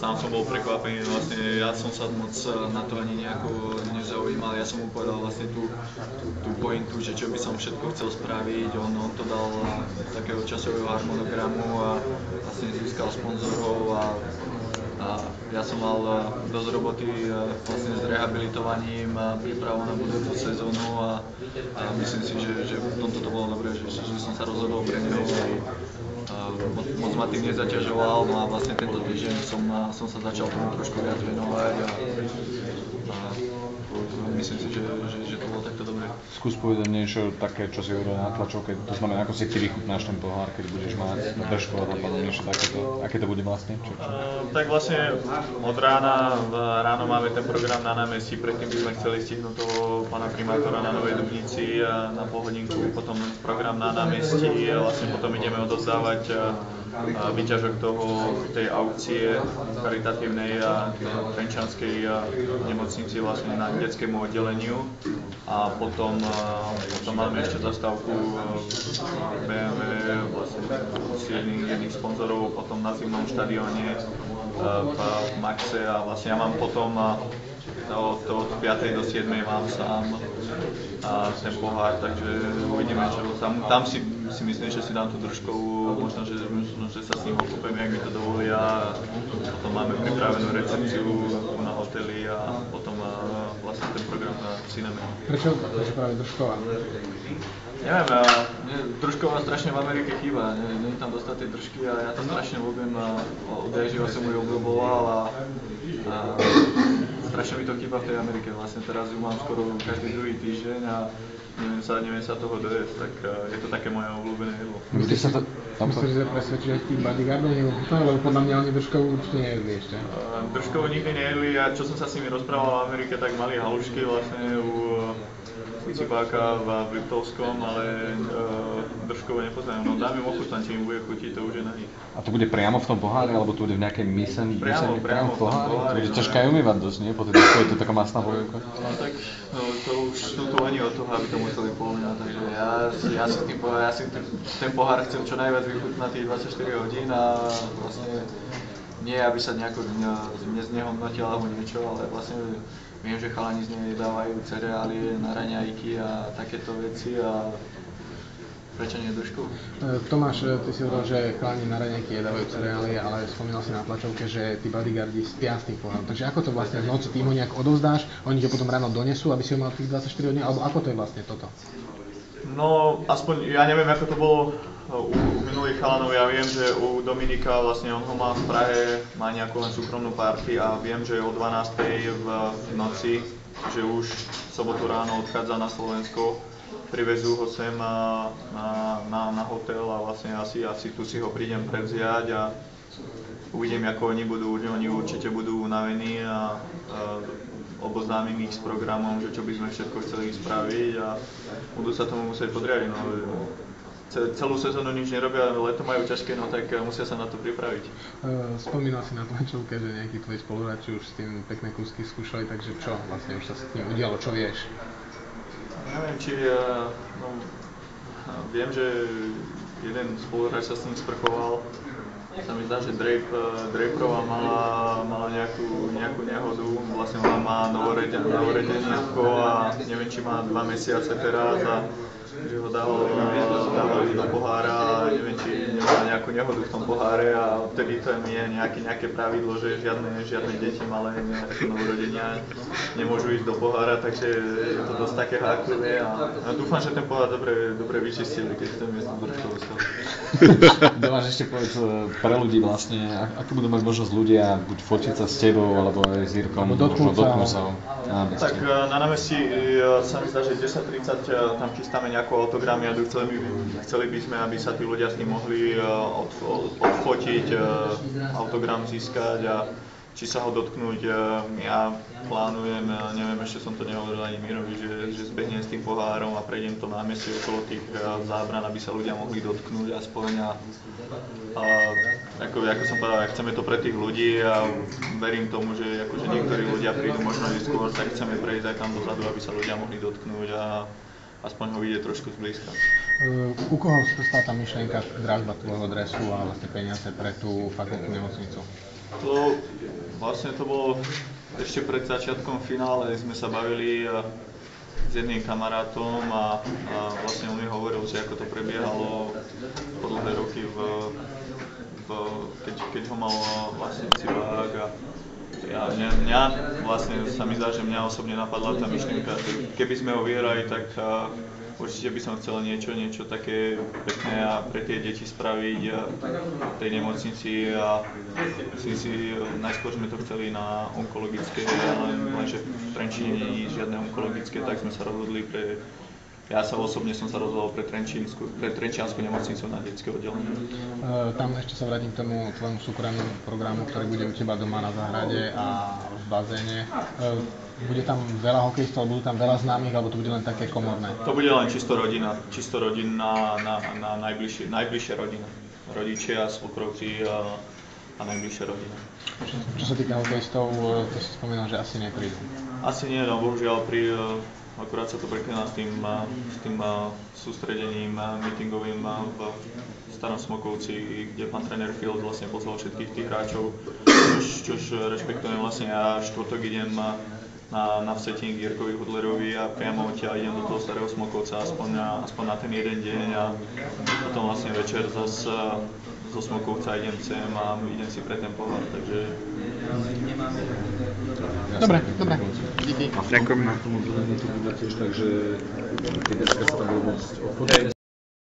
sám som bol prekvapený, vlastne ja som sa moc na to ani nejako nezaujímal, ja som mu povedal vlastne tú pointu, že čo by som všetko chcel spraviť, on to dal takého časového harmonogramu a vlastne získal sponzorov a ja som mal dosť roboty vlastne s rehabilitovaním a prípravou na budúcu sezónu a myslím si, že v tomto to bolo dobré, že som sa rozhodol pre neho a moc ma tým nezaťažoval, no a vlastne tento týždeň som sa začal tomu trošku viac venovať a myslím si, že to bolo takto dobré. Skús povedať niečo také, čo si hovoril na tlačovke, to znamená, ako si ty vychutnáš ten pohár, keď budeš mať držku a napadlo niečo takéto, aké to bude vlastne? Tak vlastne od ráno máme ten program na námestí, predtým by sme chceli stihnúť toho pána primátora na Novej Dubnici a na polhodinku, potom program na námestí a vlastne potom ideme odovzdávať výťažok tej aukcie charitatívnej a Trenčanskej nemocnici vlastne na detskému oddeleniu a potom máme ešte zastávku BMW vlastne s jedných sponzorov potom na zimnom štadióne v Maxe a vlastne ja mám potom od 5. do 7. mám sám ten pohár, takže uvidíme, čo tam si myslím, že si dám tú držkovú, možno, že sa s ním okúpem, jak mi to dovolia. Potom máme pripravenú recepciu na hoteli a potom vlastne ten program na cineme. Prečo práve držková? Neviem, držková strašne v Amerike chýba, nie je tam dostať tie držky a ja to strašne ľúbim a odjak-živa som ju obľúboval a strašne mi to chýba v tej Amerike, vlastne teraz ju mám skoro každý druhý týždeň a neviem sa toho dojesť, tak je to také moje obľúbené jedlo. Kde sa to... Myslíš, že presvedčíš aj tých bodyguardov, lebo podľa mňa oni držkovú určite nejedli ešte. Držkovú nikdy nejedli a čo som sa s nimi rozprával v Amerike, tak mali halušky vlastne u Cibáka v Liptovskom, ale držkovo nepoznajú. No dám im ochutnať, či im bude chutiť, to už je na nich. A to bude priamo v tom pohári, alebo to bude v nejakej miseni? Priamo v tom pohári. To bude ťažké aj umývať dosť, nie? Po tej držke je to taká masná polievka. No tak to už sú tu ani od toho, aby to museli pomývať, takže ja si ten pohár chcem čo najviac vychutnať tých 24 hodín a vlastne nie, aby sa nejako neznehodnotil alebo niečo, ale vlastne viem, že chalani z nej dávajú cereálie na raňajky a takéto veci a prečo nie držku? Tomáš, ty si hovoril, že chalani na raňajky jedávajú cereálie, ale spomínal si na tlačovke, že tí bodyguardi spia s tým pohárom. Takže ako to vlastne v noci ty ho nejak odovzdáš, oni ťa potom ráno donesú, aby si ho mal tých 24 hodín, alebo ako to je vlastne toto? No, aspoň ja neviem, ako to bolo u minulých chalanov, ja viem, že u Dominika vlastne on ho má v Prahe, má nejakú len súkromnú party a viem, že o 12. v noci, že už v sobotu ráno odchádza na Slovensko, privezú ho sem na hotel a vlastne asi tu si ho prídem prevziať a uvidím, ako oni určite budú unavení a oboznámim ich s programom, že čo by sme všetko chceli spraviť a budú sa tomu musieť podriadiť. No, celú sezónu nič nerobia, leto majú ťažké, no tak musia sa na to pripraviť. Spomínal si na tlačovke, že nejakí tvoji spoluhráči už s tým pekné kúsky skúšali, takže čo vlastne už sa s tým udialo, čo vieš? Neviem, či viem, že jeden spoluhráč sa s ním sprchoval. Sa mi zdá, že Draperová mala nejakú nehodu, vlastne ona má novorodeniatko a neviem, či má 2 mesiace teraz a že ho dávali do pohára a neviem, či nemá nejakú nehodu v tom poháre a vtedy to je nejaké pravidlo, že žiadne deti malé nejaké novorodenia nemôžu ísť do pohára, takže je to dosť také háklivé a dúfam, že ten pohár dobre vyčistili, keď ten miestno trošku dostal. Domáš ešte povedz pre ľudí vlastne, ako budú mať možnosť ľudia buď fotiť sa s tebou, alebo aj s Jirkom, možno dotknúť sa ho. Tak na námestí sa mi zdá, že 10:30 tam chystáme nejakú autogramiadu, chceli by sme, aby sa tí ľudia s ním mohli odfotiť, autogram získať a či sa ho dotknúť. Ja plánujem, neviem, ešte som to nehovoril ani Mirovi, že zbehnem s tým pohárom a prejdem to námestie okolo tých zábran, aby sa ľudia mohli dotknúť aspoň ako som povedal, chceme to pre tých ľudí a verím tomu, že akože niektorí ľudia prídu možno aj skôr, tak chceme prejsť aj tam dozadu, aby sa ľudia mohli dotknúť a aspoň ho vidieť trošku zblízka. U koho stala tá myšlienka dražba tvojho dresu a vlastne peniaze pre tú fakultnú nemocnicu? To vlastne to bolo ešte pred začiatkom finále, sme sa bavili s jedným kamarátom a vlastne on mi hovoril, že ako to prebiehalo po dlhé roky keď ho mal vlastne Cibák a mňa vlastne sa mi zdá, že mňa osobne napadla tá myšlienka, že keby sme ho vyhrali, tak určite by som chcel niečo také pekné a pre tie deti spraviť v tej nemocnici a myslím si, najskôr sme to chceli na onkologické, lenže v Trenčíne nie je žiadne onkologické, tak sme sa rozhodli ja osobne som sa rozhodol pre Trenčiansku nemocnicu na detské oddelenie. Tam ešte sa vrátim k tomu tvojmu súkromnému programu, ktorý bude u teba doma na záhrade a v bazéne. Bude tam veľa hokejistov, budú tam veľa známych, alebo to bude len také komorné? To bude len čisto rodinná na najbližšia rodina. Rodičia, svokrovci a najbližšia rodina. Čo sa týka hokejistov, to si spomínal, že asi neprídu. Asi nie, no bohužiaľ akurát sa to preklína s tým sústredením meetingovým v Starom Smokovci, kde pán tréner Field vlastne pozval všetkých tých hráčov, čož rešpektujem vlastne. Ja štvrtok idem na vsetník Jirkovi Hudlerovi a priamo odtiaľ idem do toho Starého Smokovca aspoň na ten jeden deň a potom vlastne večer zase zo Smokovca idem sem a idem si pre ten pohár, takže... Dobre. Díky. A v tom oddelení to bude tiež tak, že tie decka sa tam budú môcť odfotiť.